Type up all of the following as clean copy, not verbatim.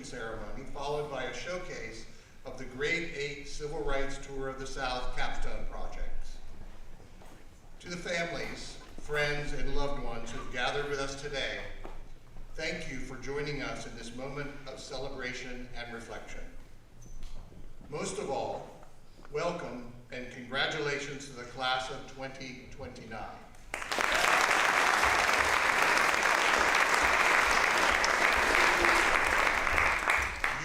Ceremony, followed by a showcase of the Grade 8 Civil Rights Tour of the South capstone projects. To the families, friends, and loved ones who've gathered with us today, thank you for joining us in this moment of celebration and reflection. Most of all, welcome and congratulations to the class of 2029.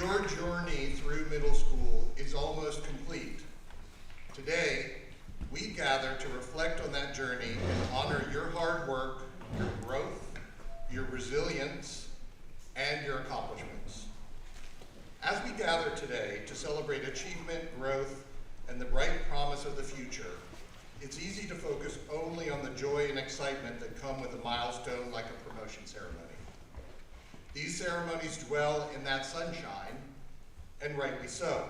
Your journey through middle school is almost complete. Today, we gather to reflect on that journey and honor your hard work, your growth, your resilience, and your accomplishments. As we gather today to celebrate achievement, growth, and the bright promise of the future, it's easy to focus only on the joy and excitement that come with a milestone like a promotion ceremony. These ceremonies dwell in that sunshine, and rightly so.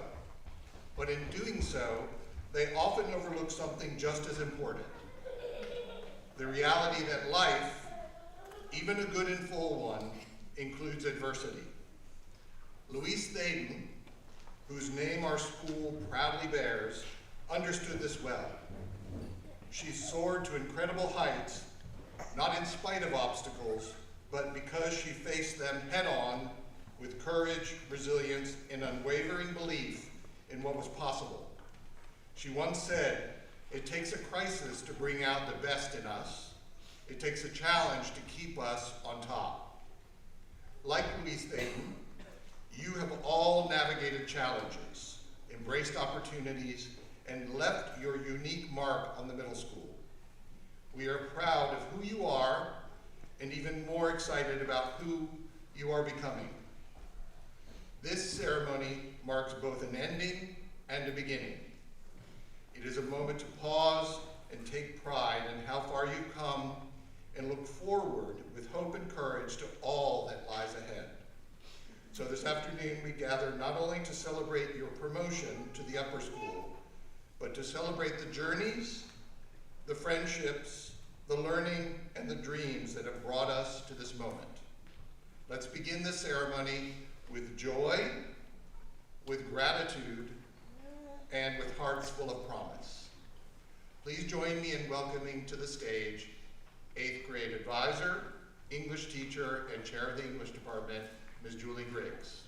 But in doing so, they often overlook something just as important: the reality that life, even a good and full one, includes adversity. Louise Thaden, whose name our school proudly bears, understood this well. She soared to incredible heights, not in spite of obstacles, but because she faced them head-on with courage, resilience, and unwavering belief in what was possible. She once said, "It takes a crisis to bring out the best in us. It takes a challenge to keep us on top." Like Louise Thaden, you have all navigated challenges, embraced opportunities, and left your unique mark on the middle school. We are proud of who you are and even more excited about who you are becoming. This ceremony marks both an ending and a beginning. It is a moment to pause and take pride in how far you've come and look forward with hope and courage to all that lies ahead. So this afternoon we gather not only to celebrate your promotion to the upper school, but to celebrate the journeys, the friendships, the learning, and the dreams that have brought us to this moment. Let's begin this ceremony with joy, with gratitude, and with hearts full of promise. Please join me in welcoming to the stage 8th grade advisor, English teacher, and chair of the English department, Ms. Julie Griggs.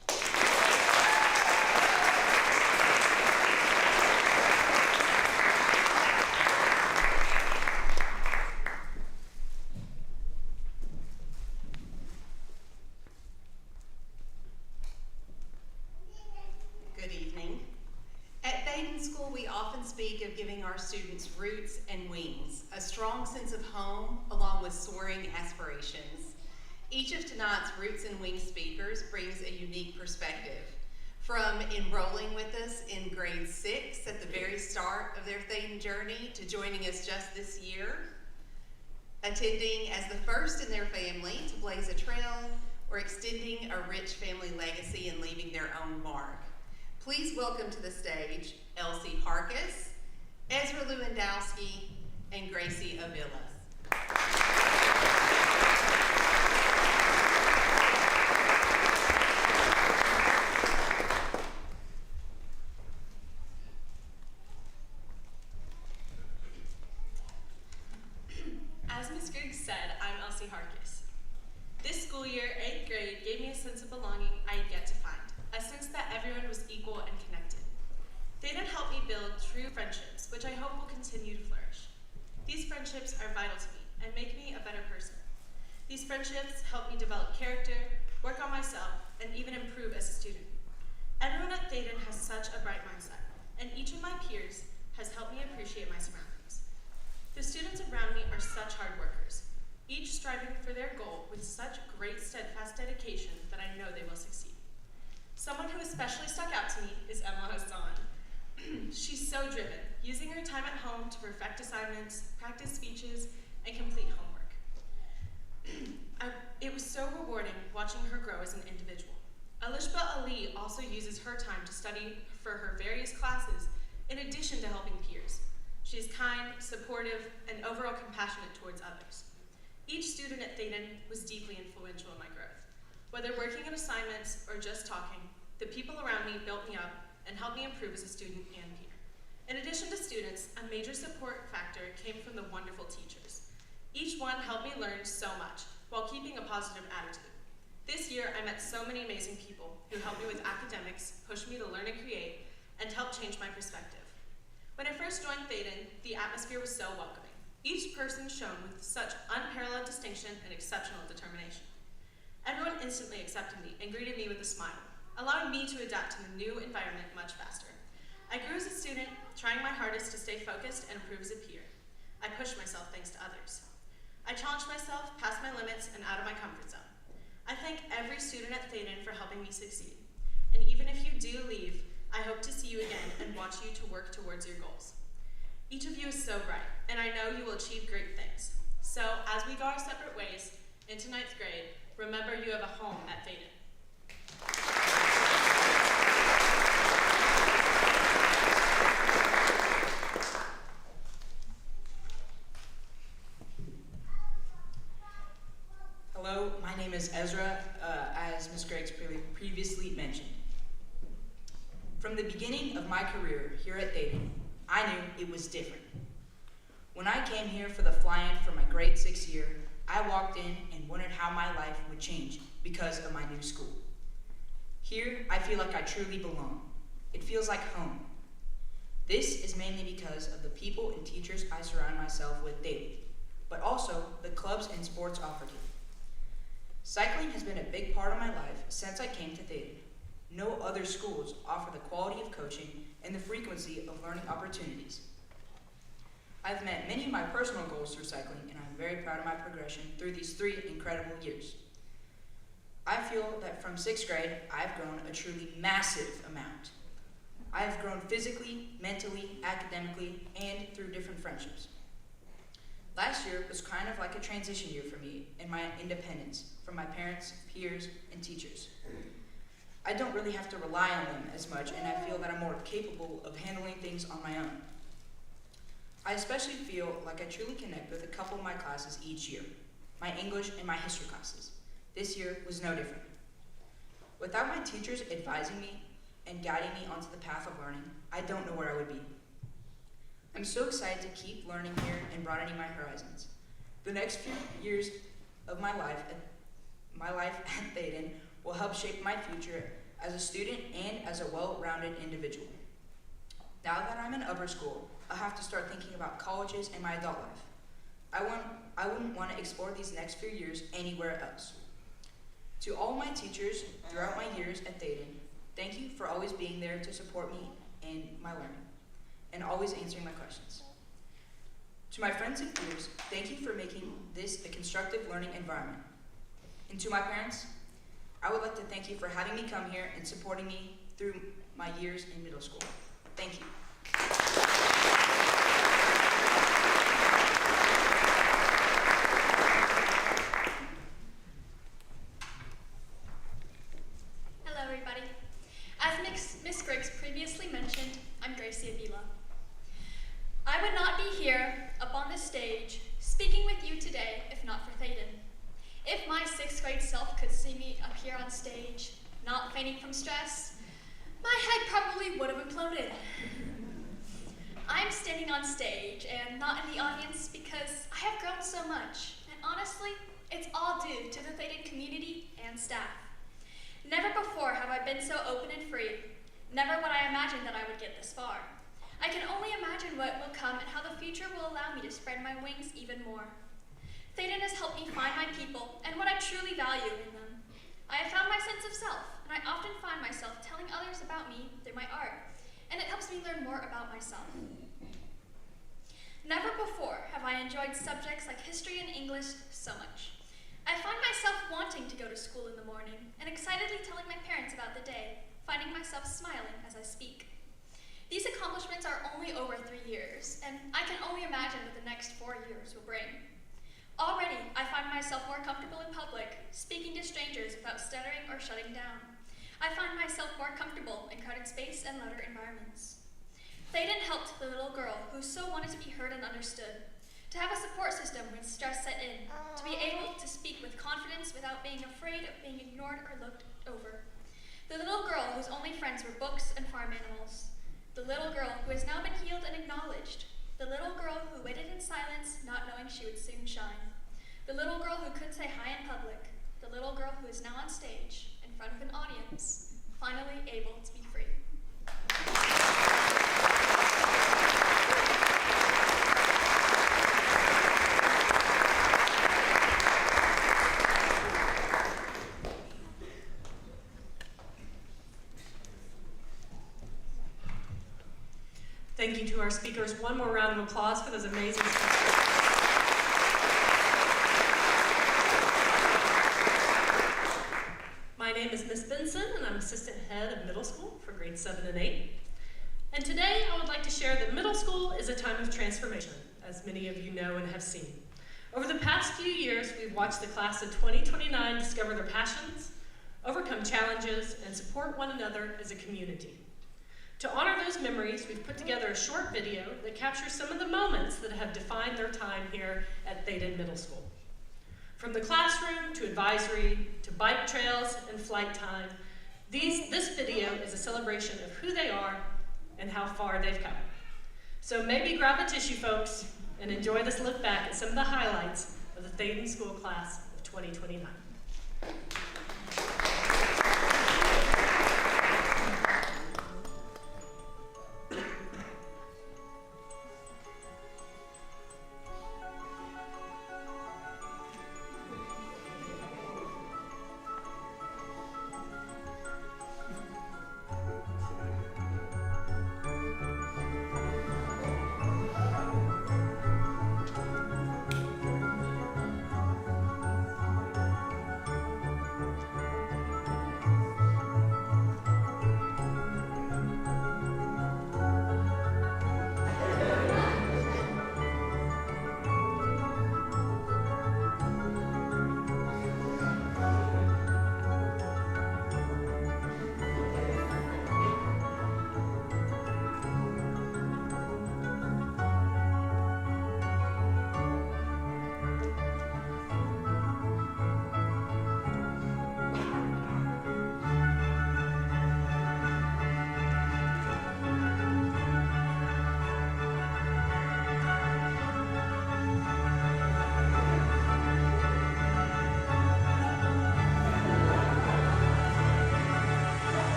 Good evening. At Thaden School, we often speak of giving our students roots and wings, a strong sense of home along with soaring aspirations. Each of tonight's Roots and Wings speakers brings a unique perspective. From enrolling with us in grade 6 at the very start of their Thaden journey to joining us just this year, attending as the first in their family to blaze a trail, or extending a rich family legacy and leaving their own mark. Please welcome to the stage Elsie Harkis, Ezra Lewandowski, and Gracie Avilas. As Ms. Griggs said, I'm Elsie Harkis. This school year, 8th grade, gave me a sense of belonging I had yet to find, a sense that everyone was equal and connected. Thaden helped me build true friendships, which I hope will continue to flourish. These friendships are vital to me and make me a better person. These friendships help me develop character, work on myself, and even improve as a student. Everyone at Thaden has such a bright mindset, and each of my peers has helped me appreciate my surroundings. The students around me are such hard workers, each striving for their goal with such great steadfast dedication that I know they will succeed. Someone who especially stuck out to me is Emma Hassan. She's so driven, using her time at home to perfect assignments, practice speeches, and complete homework. It was so rewarding watching her grow as an individual. Alishba Ali also uses her time to study for her various classes in addition to helping peers. She is kind, supportive, and overall compassionate towards others. Each student at Thaden was deeply influential in my growth. Whether working on assignments or just talking, the people around me built me up and helped me improve as a student and peer. In addition to students, a major support factor came from the wonderful teachers. Each one helped me learn so much while keeping a positive attitude. This year, I met so many amazing people who helped me with academics, pushed me to learn and create, and helped change my perspective. When I first joined Thaden, the atmosphere was so welcoming. Each person shone with such unparalleled distinction and exceptional determination. Everyone instantly accepted me and greeted me with a smile, allowing me to adapt to the new environment much faster. I grew as a student, trying my hardest to stay focused and improve as a peer. I pushed myself thanks to others. I challenged myself, past my limits, and out of my comfort zone. I thank every student at Thaden for helping me succeed. And even if you do leave, I hope to see you again and watch you to work towards your goals. Each of you is so bright, and I know you will achieve great things. So, as we go our separate ways into 9th grade, remember you have a home at Thaden. Hello, my name is Ezra, as Ms. Griggs previously mentioned. From the beginning of my career here at Thaden, I knew it was different. When I came here for the fly-in for my grade 6 year, I walked in and wondered how my life would change because of my new school. Here, I feel like I truly belong. It feels like home. This is mainly because of the people and teachers I surround myself with daily, but also the clubs and sports offered here. Cycling has been a big part of my life since I came to Thaden. No other schools offer the quality of coaching and the frequency of learning opportunities. I've met many of my personal goals through cycling, and I'm very proud of my progression through these 3 incredible years. I feel that from 6th grade, I've grown a truly massive amount. I have grown physically, mentally, academically, and through different friendships. Last year was kind of like a transition year for me in my independence from my parents, peers, and teachers. I don't really have to rely on them as much, and I feel that I'm more capable of handling things on my own. I especially feel like I truly connect with a couple of my classes each year, my English and my history classes. This year was no different. Without my teachers advising me and guiding me onto the path of learning, I don't know where I would be. I'm so excited to keep learning here and broadening my horizons. The next few years of my life at Thaden will help shape my future as a student and as a well-rounded individual. Now that I'm in upper school, I'll have to start thinking about colleges and my adult life. I wouldn't want to explore these next few years anywhere else. To all my teachers throughout my years at Thaden, thank you for always being there to support me and my learning, and always answering my questions. To my friends and peers, thank you for making this a constructive learning environment. And to my parents, I would like to thank you for having me come here and supporting me through my years in middle school. Thank you. Hello, everybody. As Miss Griggs previously mentioned, I'm Gracie Avila. I would not be here up on this stage speaking with you today if not for Thaden. If my 6th grade self could see me up here on stage, not fainting from stress, my head probably would have imploded. I'm standing on stage and not in the audience because I have grown so much, and honestly, it's all due to the Thaden community and staff. Never before have I been so open and free. Never would I imagine that I would get this far. I can only imagine what will come and how the future will allow me to spread my wings even more. Thaden has helped me find my people and what I truly value in them. I have found my sense of self, and I often find myself telling others about me through my art, and it helps me learn more about myself. Never before have I enjoyed subjects like history and English so much. I find myself wanting to go to school in the morning and excitedly telling my parents about the day, finding myself smiling as I speak. These accomplishments are only over 3 years, and I can only imagine what the next 4 years will bring. Already, I find myself more comfortable in public, speaking to strangers without stuttering or shutting down. I find myself more comfortable in crowded space and louder environments. Thaden helped the little girl who so wanted to be heard and understood, to have a support system when stress set in, to be able to speak with confidence without being afraid of being ignored or looked over. The little girl whose only friends were books and farm animals. The little girl who has now been healed and acknowledged. The little girl who waited in silence, not knowing she would soon shine. The little girl who could say hi in public. The little girl who is now on stage, in front of an audience, finally able to be free. Thank you to our speakers. One more round of applause for those amazing speakers. My name is Miss Benson, and I'm assistant head of middle school for grades 7 and 8. And today I would like to share that middle school is a time of transformation, as many of you know and have seen. Over the past few years, we've watched the class of 2029 discover their passions, overcome challenges, and support one another as a community. To honor those memories, we've put together a short video that captures some of the moments that have defined their time here at Thaden Middle School. From the classroom to advisory to bike trails and flight time, this video is a celebration of who they are and how far they've come. So maybe grab a tissue, folks, and enjoy this look back at some of the highlights of the Thaden School Class of 2029.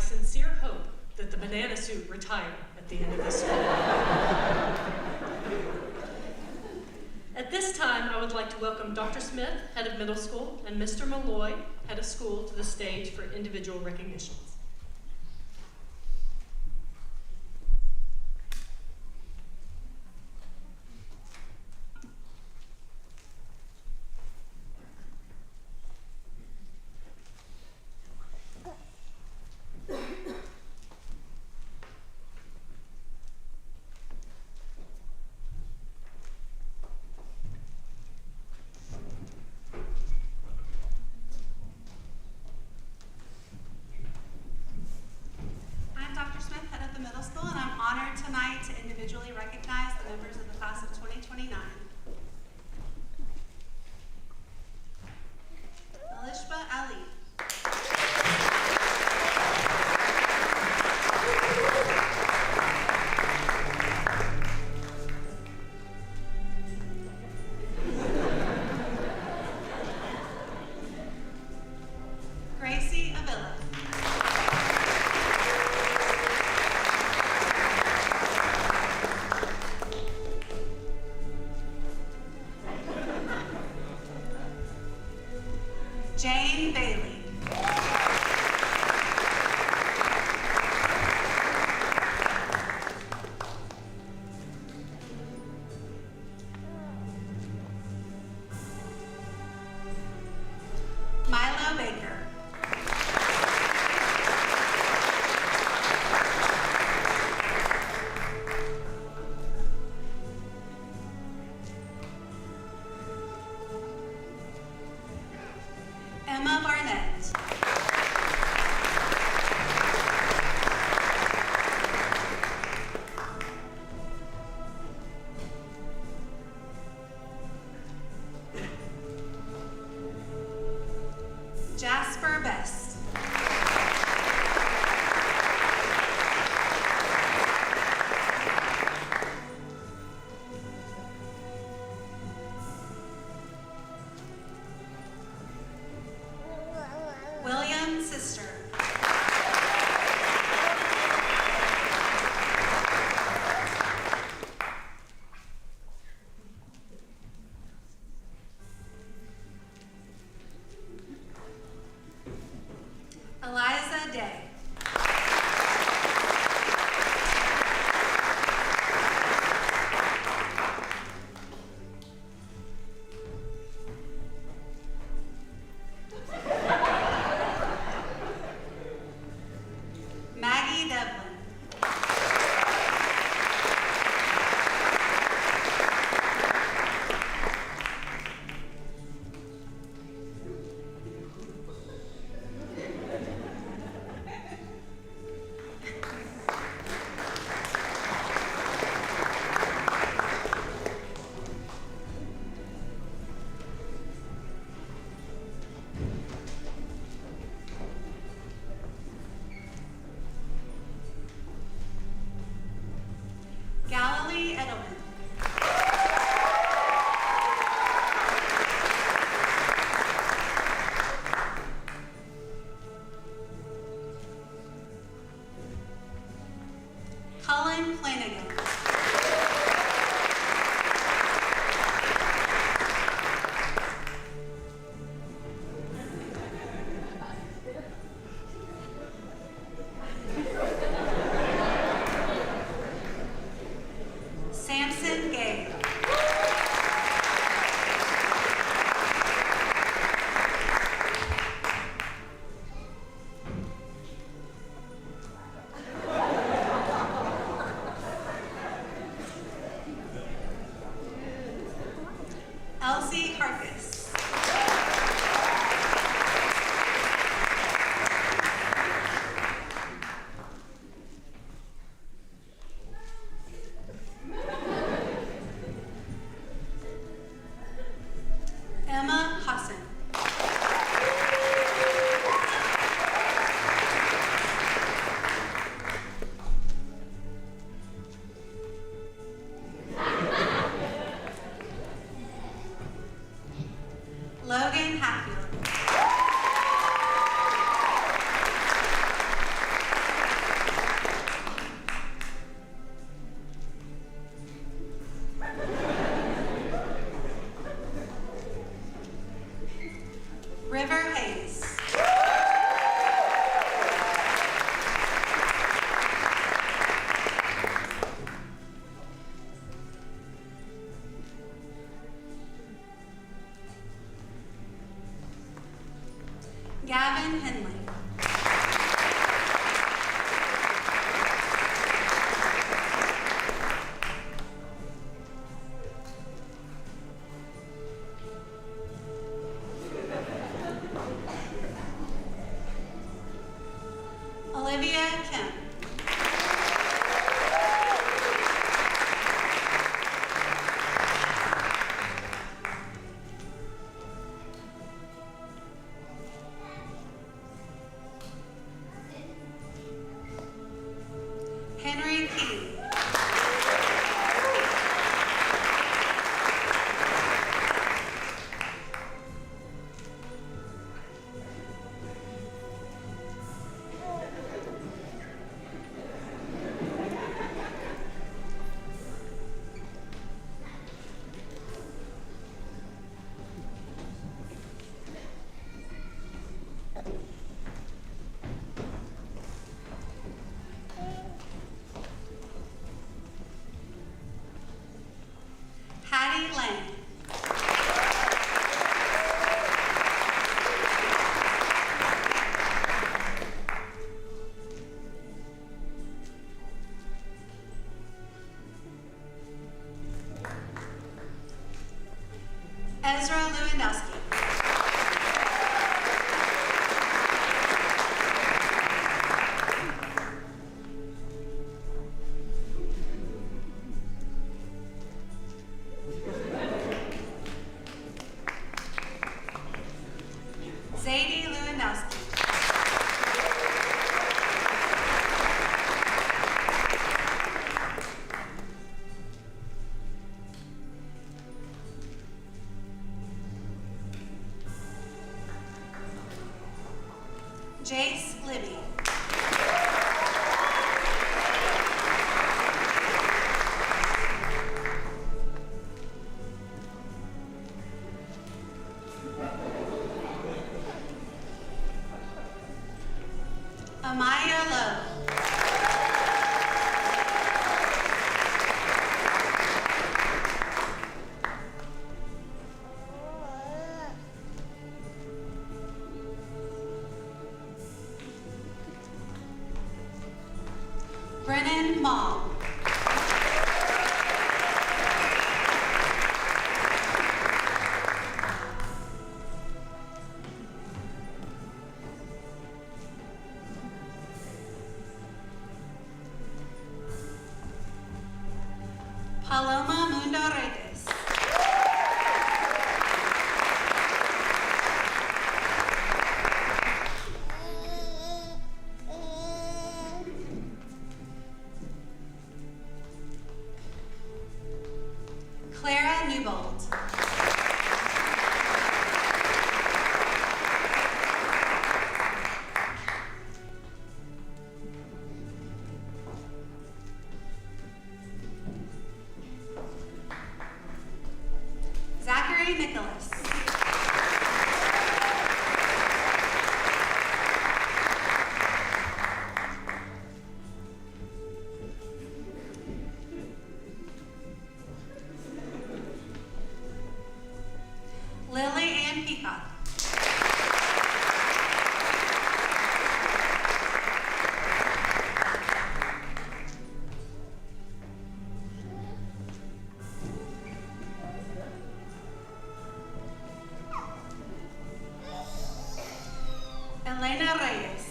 sincere hope that the banana suit retire at the end of this school. At this time, I would like to welcome Dr. Smith, head of middle school, and Mr. Malloy, head of school, to the stage for individual recognitions. Gracie Avila. Jane Bailey. Milo Baker. Emma Barnett. Jasper Best. William Sister. Eliza Day. Maggie Devlin. Galilee Edelman. Cullen Flanagan. Samson Gay. Elsie Harkis. Emma Hassan. Logan Hatfield. River Hayes. Gavin Henley. Olivia Kim. Henry Key. Zadie Lewandowski. Jace Libby. Amaya Lowe. Brennan Mall. Paloma Mundo Reyes. Clara Newbold. Zachary Nicholas. Lily Ann Peacock. Elena Reyes.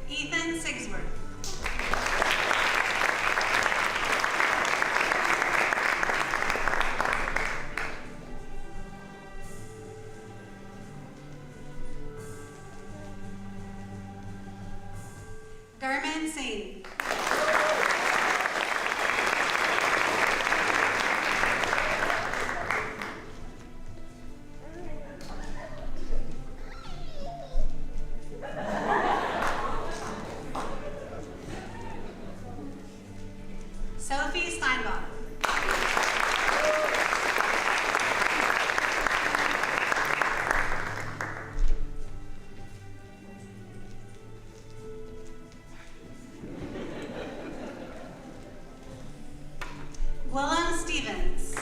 Ethan Sigsworth. Gurman Singh. Sophie Steinbach. Willem Stevens.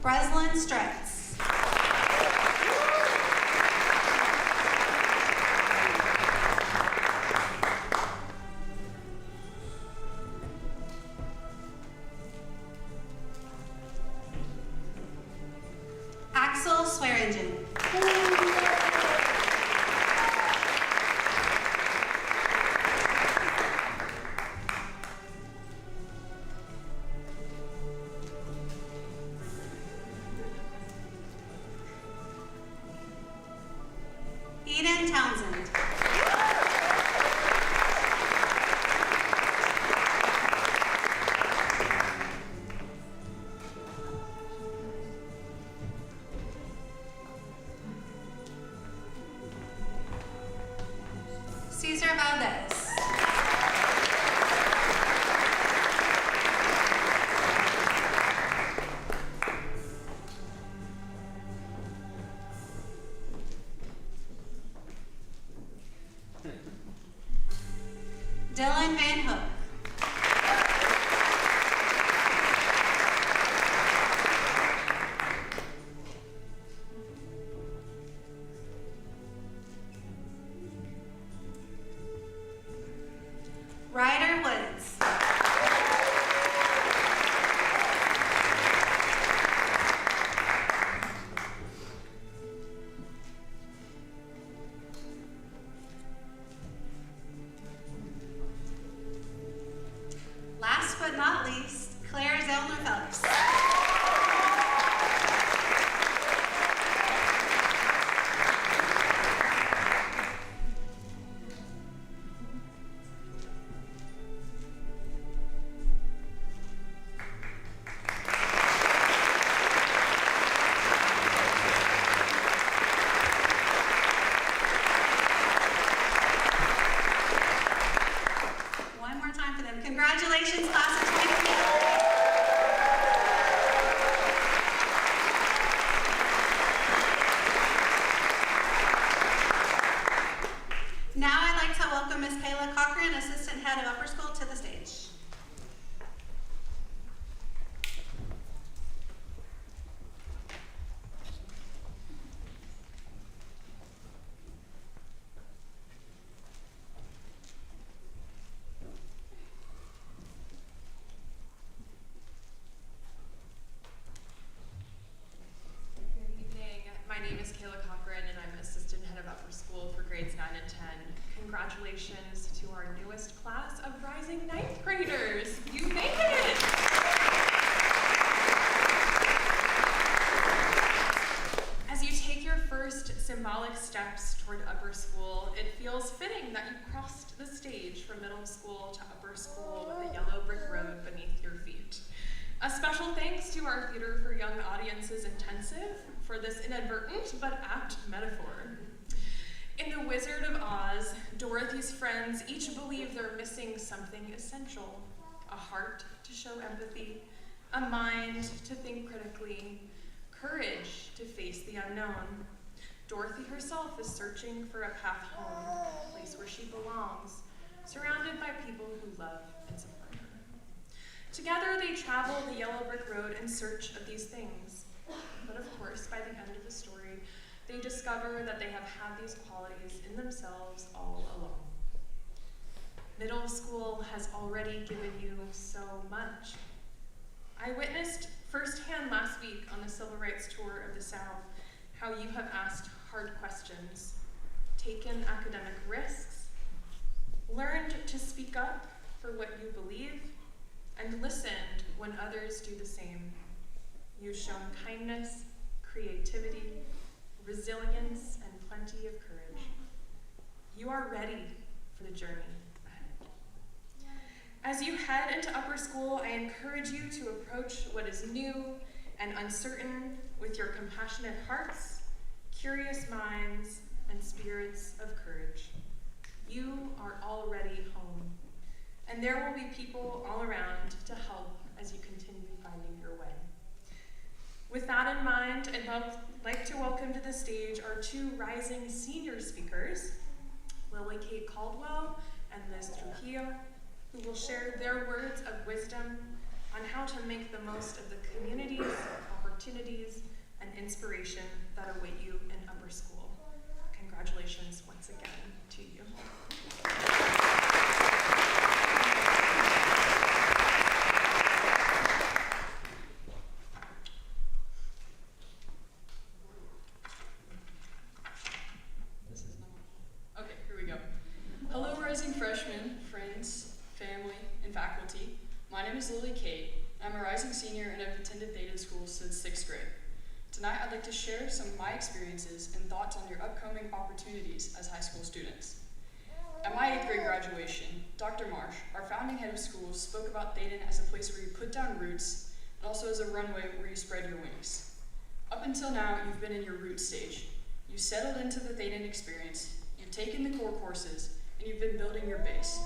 Breslin Stretz. Axel Swearingen. Eden Townsend. Cesar Valdez. Dylan Van Hook. Ryder Woods. Last but not least, Claire Zellner Phelps. One more time for them. Congratulations, class of 23. Now I'd like to welcome Ms. Kayla Cochran, Assistant Head of Upper School, to the stage. Good evening. My name is Kayla Cochran, and I'm Assistant Head of Upper School for grades 9 and 10. Congratulations to our newest class of rising 9th graders. You made it! As you take your first symbolic steps toward upper school, it feels fitting that you crossed the stage from middle school to upper school with a yellow brick road beneath your feet. A special thanks to our Theater for Young Audiences Intensive for this inadvertent but apt metaphor. In The Wizard of Oz, Dorothy's friends each believe they're missing something essential: a heart to show empathy, a mind to think critically, courage to face the unknown. Dorothy herself is searching for a path home, a place where she belongs, surrounded by people who love and support her. Together, they travel the yellow brick road in search of these things. But of course, by the end of the story, they discover that they have had these qualities in themselves all along. Middle school has already given you so much. I witnessed firsthand last week on the Civil Rights Tour of the South how you have asked hard questions, taken academic risks, learned to speak up for what you believe, and listened when others do the same. You've shown kindness, creativity, resilience, and plenty of courage. You are ready for the journey ahead. As you head into upper school, I encourage you to approach what is new and uncertain with your compassionate hearts, curious minds, and spirits of courage. You are already home, and there will be people all around to help as you continue finding your way. With that in mind, I'd like to welcome to the stage our two rising senior speakers, Lily Kate Caldwell and Liz Trujillo, who will share their words of wisdom on how to make the most of the communities, opportunities, and inspiration that await you in upper school. Congratulations once again to you. Okay, here we go. Hello, rising freshmen, friends, family, and faculty. My name is Lily Kate. I'm a rising senior and I've attended Thaden School since 6th grade. Tonight, I'd like to share some of my experiences and thoughts on your upcoming opportunities as high school students. At my 8th grade graduation, Dr. Marsh, our founding head of schools, spoke about Thaden as a place where you put down roots and also as a runway where you spread your wings. Up until now, you've been in your root stage. You settled into the Thaden experience, you've taken the core courses, and you've been building your base,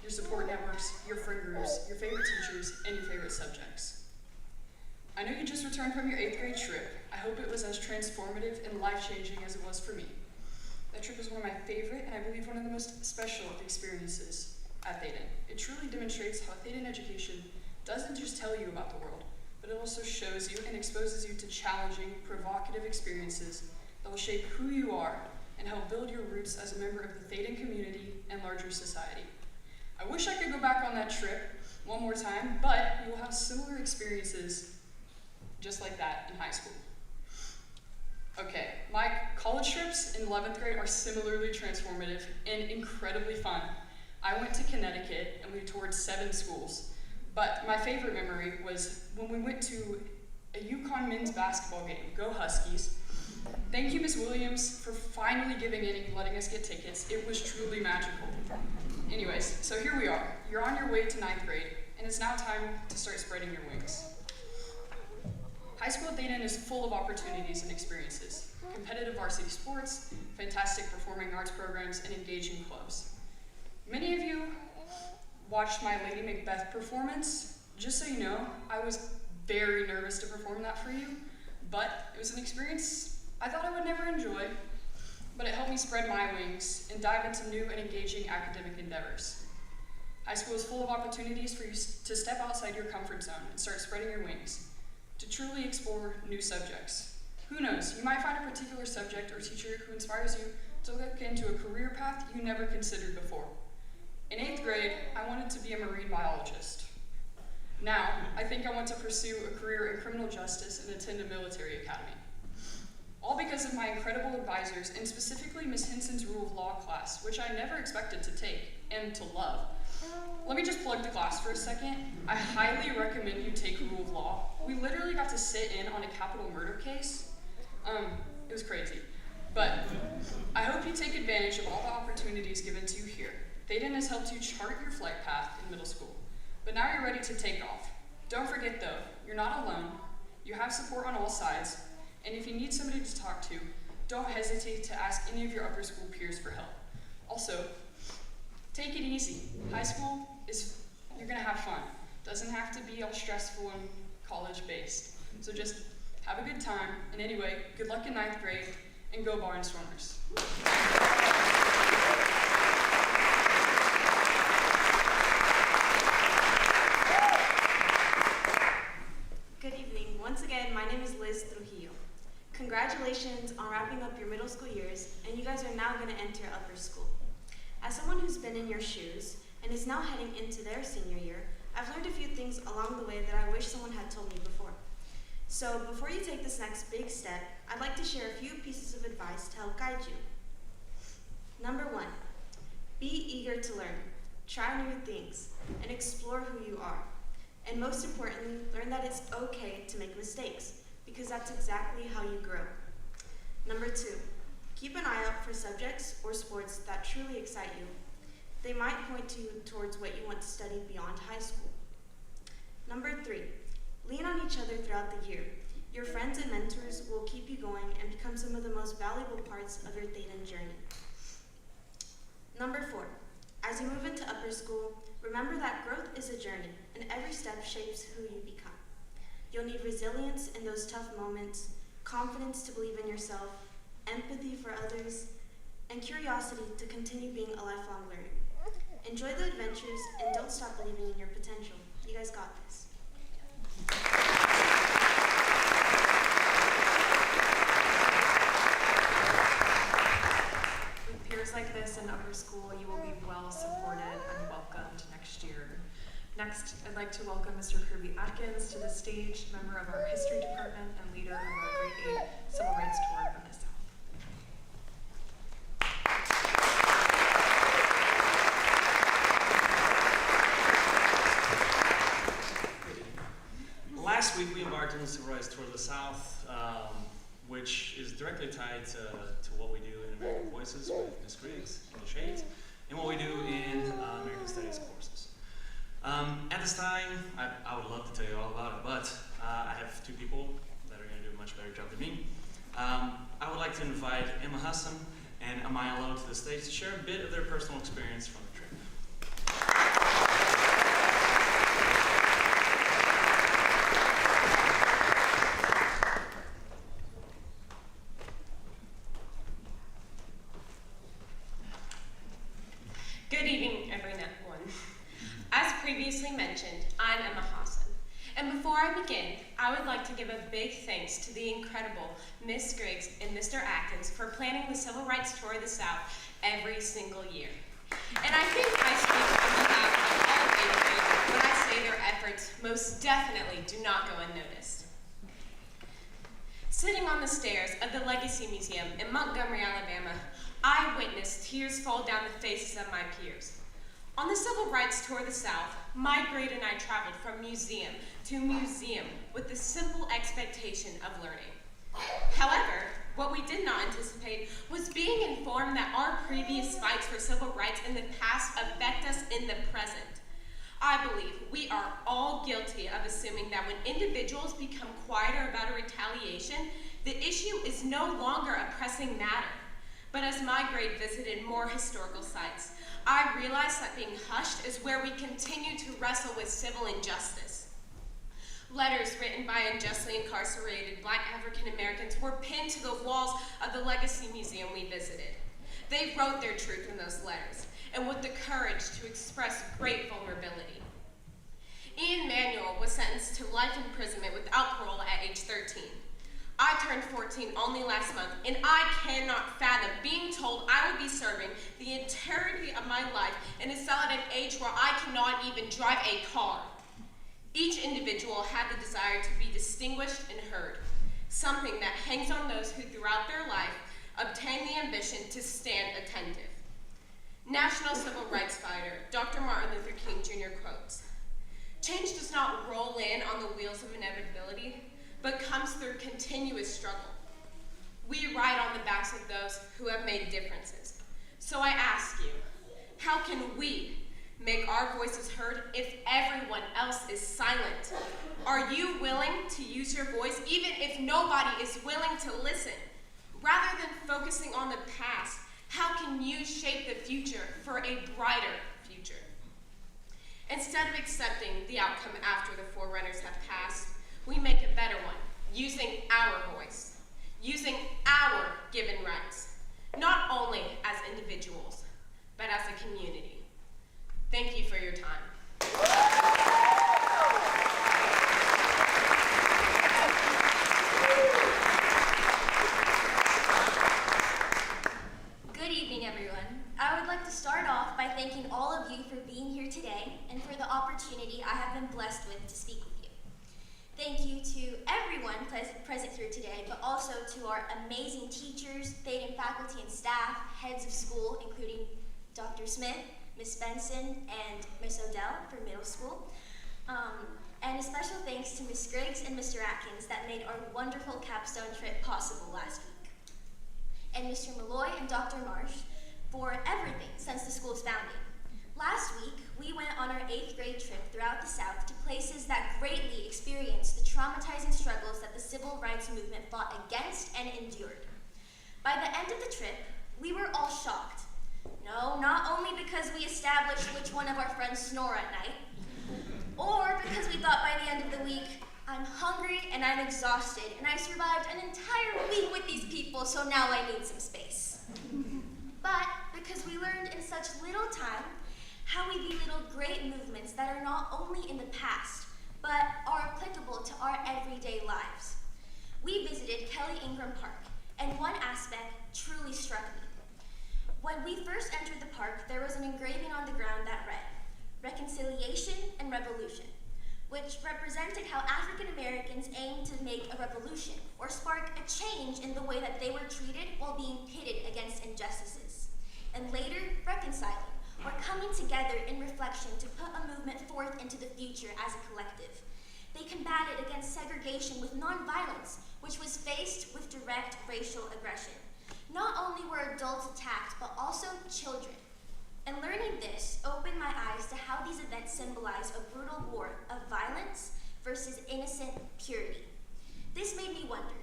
your support networks, your friend groups, your favorite teachers, and your favorite subjects. I know you just returned from your 8th grade trip. I hope it was as transformative and life-changing as it was for me. That trip was one of my favorite, and I believe one of the most special of the experiences. at Thaden. It truly demonstrates how Thaden education doesn't just tell you about the world, but it also shows you and exposes you to challenging, provocative experiences that will shape who you are and help build your roots as a member of the Thaden community and larger society. I wish I could go back on that trip one more time, but you will have similar experiences just like that in high school. Okay, my college trips in 11th grade are similarly transformative and incredibly fun. I went to Connecticut and we toured 7 schools, but my favorite memory was when we went to a UConn men's basketball game. Go Huskies. Thank you, Ms. Williams, for finally giving in and letting us get tickets. It was truly magical. Anyways, so here we are. You're on your way to 9th grade, and it's now time to start spreading your wings. High school at Thaden is full of opportunities and experiences. Competitive varsity sports, fantastic performing arts programs, and engaging clubs. Many of you watched my Lady Macbeth performance. Just so you know, I was very nervous to perform that for you, but it was an experience I thought I would never enjoy, but it helped me spread my wings and dive into new and engaging academic endeavors. High school is full of opportunities for you to step outside your comfort zone and start spreading your wings, to truly explore new subjects. Who knows, you might find a particular subject or teacher who inspires you to look into a career path you never considered before. In 8th grade, I wanted to be a marine biologist. Now, I think I want to pursue a career in criminal justice and attend a military academy. All because of my incredible advisors, and specifically Ms. Henson's Rule of Law class, which I never expected to take and to love. Let me just plug the class for a second. I highly recommend you take Rule of Law. We literally got to sit in on a capital murder case. It was crazy. But I hope you take advantage of all the opportunities given to you here. Thaden has helped you chart your flight path in middle school. But now you're ready to take off. Don't forget though, you're not alone. You have support on all sides. And if you need somebody to talk to, don't hesitate to ask any of your upper school peers for help. Also, take it easy. High school you're gonna have fun. Doesn't have to be all stressful and college-based. So just have a good time. And anyway, good luck in 9th grade, and go Barnstormers. Good evening. Once again, my name is Liz Trujillo. Congratulations on wrapping up your middle school years, and you guys are now going to enter upper school. As someone who's been in your shoes and is now heading into their senior year, I've learned a few things along the way that I wish someone had told me before. So before you take this next big step, I'd like to share a few pieces of advice to help guide you. Number 1, be eager to learn, try new things, and explore who you are. And most importantly, learn that it's okay to make mistakes, because that's exactly how you grow. Number 2, keep an eye out for subjects or sports that truly excite you. They might point you towards what you want to study beyond high school. Number 3, lean on each other throughout the year. Your friends and mentors will keep you going and become some of the most valuable parts of your Thaden journey. Number 4, as you move into upper school, remember that growth is a journey, and every step shapes who you become. You'll need resilience in those tough moments, confidence to believe in yourself, empathy for others, and curiosity to continue being a lifelong learner. Enjoy the adventures and don't stop believing in your potential. You guys got this. With peers like this in upper school, you will be well supported and welcomed next year. Next, I'd like to welcome Mr. Kirby Atkins to the stage, member of our history department and leader of our grade 8 civil rights tour of the South. Last week we embarked on the Civil Rights Tour of the South, which is directly tied to what we do in American Voices with Ms. Griggs in the Shades, and what we do in American Studies courses. At this time, I would love to tell you all about it, but I have 2 people that are going to do a much better job than me. I would like to invite Emma Hassan and Amaya Lowe to the stage to share a bit of their personal experience from the trip. Good evening, everyone. Before I begin, I would like to give a big thanks to the incredible Miss Griggs and Mr. Atkins for planning the Civil Rights Tour of the South every single year. And I think I speak on behalf of all of you when I say their efforts most definitely do not go unnoticed. Sitting on the stairs of the Legacy Museum in Montgomery, Alabama, I witnessed tears fall down the faces of my peers. On the Civil Rights Tour of the South, my grade and I traveled from museum to museum with the simple expectation of learning. However, what we did not anticipate was being informed that our previous fights for civil rights in the past affect us in the present. I believe we are all guilty of assuming that when individuals become quieter about a retaliation, the issue is no longer a pressing matter. But as my grade visited more historical sites, I realized that being hushed is where we continue to wrestle with civil injustice. Letters written by unjustly incarcerated Black African Americans were pinned to the walls of the Legacy Museum we visited. They wrote their truth in those letters, and with the courage to express great vulnerability. Ian Manuel was sentenced to life imprisonment without parole at age 13. I turned 14 only last month, and I cannot fathom being told I would be serving the entirety of my life in a cell at an age where I cannot even drive a car. Each individual had the desire to be distinguished and heard, something that hangs on those who throughout their life obtain the ambition to stand attentive. National civil rights fighter Dr. Martin Luther King Jr. quotes, "Change does not roll in on the wheels of inevitability, but comes through continuous struggle. We ride on the backs of those who have made differences. So I ask you, how can we make our voices heard if everyone else is silent? Are you willing to use your voice even if nobody is willing to listen? Rather than focusing on the past, how can you shape the future for a brighter future? Instead of accepting the outcome after the forerunners have passed, we make a better one, using our voice, using our given rights, not only as individuals, but as a community. Thank you for your time. Good evening, everyone. I would like to start off by thanking all of you for being here today and for the opportunity I have been blessed with to speak with you. Thank you to everyone present here today, but also to our amazing teachers, Thaden faculty and staff, heads of school, including Dr. Smith, Ms. Benson, and Ms. Odell for middle school. And a special thanks to Ms. Griggs and Mr. Atkins that made our wonderful capstone trip possible last week. And Mr. Malloy and Dr. Marsh for everything since the school's founding. Last week, we went on our 8th grade trip throughout the South to places that greatly experienced the traumatizing struggles that the civil rights movement fought against and endured. By the end of the trip, we were all shocked. No, not only because we established which one of our friends snore at night, or because we thought by the end of the week, I'm hungry and I'm exhausted and I survived an entire week with these people, so now I need some space. But because we learned in such little time how we belittle great movements that are not only in the past, but are applicable to our everyday lives. We visited Kelly Ingram Park, and one aspect truly struck me. When we first entered the park, there was an engraving on the ground that read, "Reconciliation and Revolution," which represented how African Americans aimed to make a revolution or spark a change in the way that they were treated while being pitted against injustices, and later reconciling, or coming together in reflection to put a movement forth into the future as a collective. They combated against segregation with nonviolence, which was faced with direct racial aggression. Not only were adults attacked, but also children. And learning this opened my eyes to how these events symbolize a brutal war of violence versus innocent purity. This made me wonder,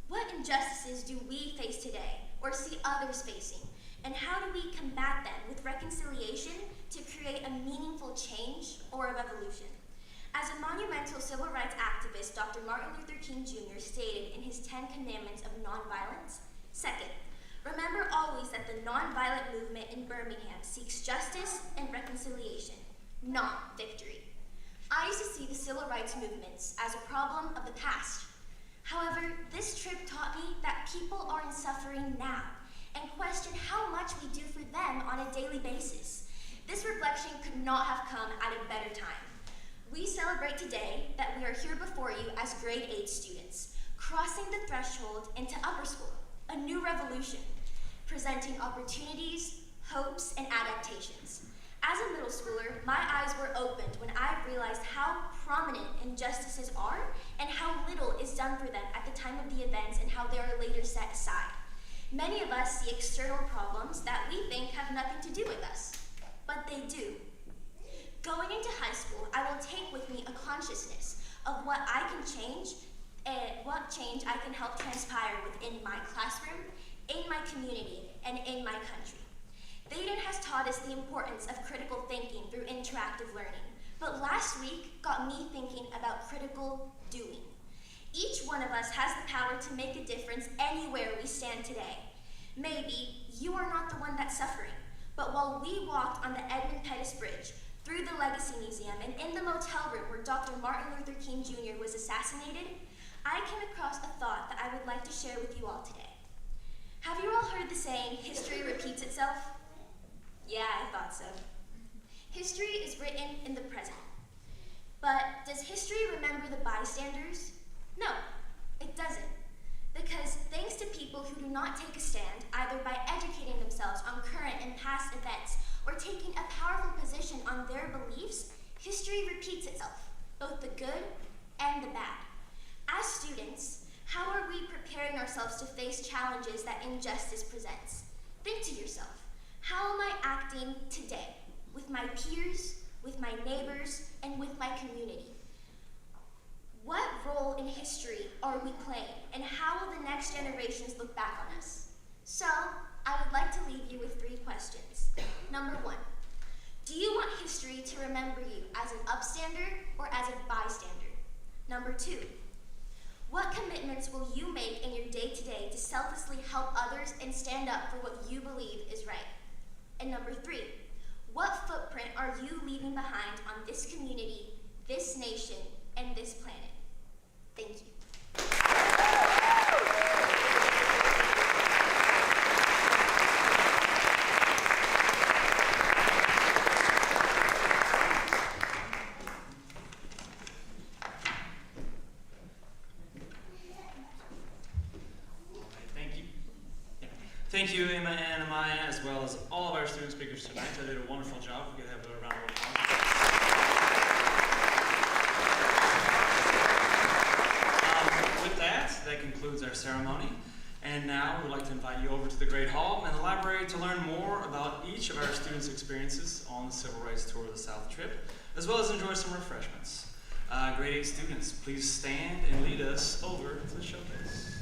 what injustices do we face today, or see others facing? And how do we combat them with reconciliation to create a meaningful change or a revolution? As a monumental civil rights activist, Dr. Martin Luther King Jr. stated in his 10 Commandments of Nonviolence, second, remember always that the nonviolent movement in Birmingham seeks justice and reconciliation, not victory. I used to see the civil rights movements as a problem of the past. However, this trip taught me that people are in suffering now and question how much we do for them on a daily basis. This reflection could not have come at a better time. We celebrate today that we are here before you as grade 8 students, crossing the threshold into upper school, a new revolution, presenting opportunities, hopes, and adaptations. As a middle schooler, my eyes were opened when I realized how prominent injustices are and how little is done for them at the time of the events and how they are later set aside. Many of us see external problems that we think have nothing to do with us, but they do. Going into high school, I will take with me a consciousness of what I can change and what change I can help transpire within my classroom, in my community, and in my country. Thaden has taught us the importance of critical thinking through interactive learning, but last week got me thinking about critical doing. Each one of us has the power to make a difference anywhere we stand today. Maybe you are not the one that's suffering, but while we walked on the Edmund Pettus Bridge, through the Legacy Museum, and in the motel room where Dr. Martin Luther King Jr. was assassinated, I came across a thought that I would like to share with you all today. Have you all heard the saying, history repeats itself? Yeah, I thought so. History is written in the present. But does history remember the bystanders? No, it doesn't. Because thanks to people who do not take a stand, either by educating themselves on current and past events, or taking a powerful position on their beliefs, history repeats itself, both the good and the bad. As students, how are we preparing ourselves to face challenges that injustice presents? Think to yourself, how am I acting today, with my peers, with my neighbors, and with my community? What role in history are we playing, and how will the next generations look back on us? So, I would like to leave you with 3 questions. Number 1, do you want history to remember you as an upstander or as a bystander? Number 2, what commitments will you make in your day-to-day to selflessly help others and stand up for what you believe is right? And number 3, what footprint are you leaving behind on this community, this nation, and this planet? Thank you. Thank you, Emma and Amaya, as well as all of our student speakers tonight. They did a wonderful job. We could have a round of applause. With that concludes our ceremony. And now we'd like to invite you over to the Great Hall and the library to learn more about each of our students' experiences on the Civil Rights Tour of the South trip, as well as enjoy some refreshments. Grade 8 students, please stand and lead us over to the showcase.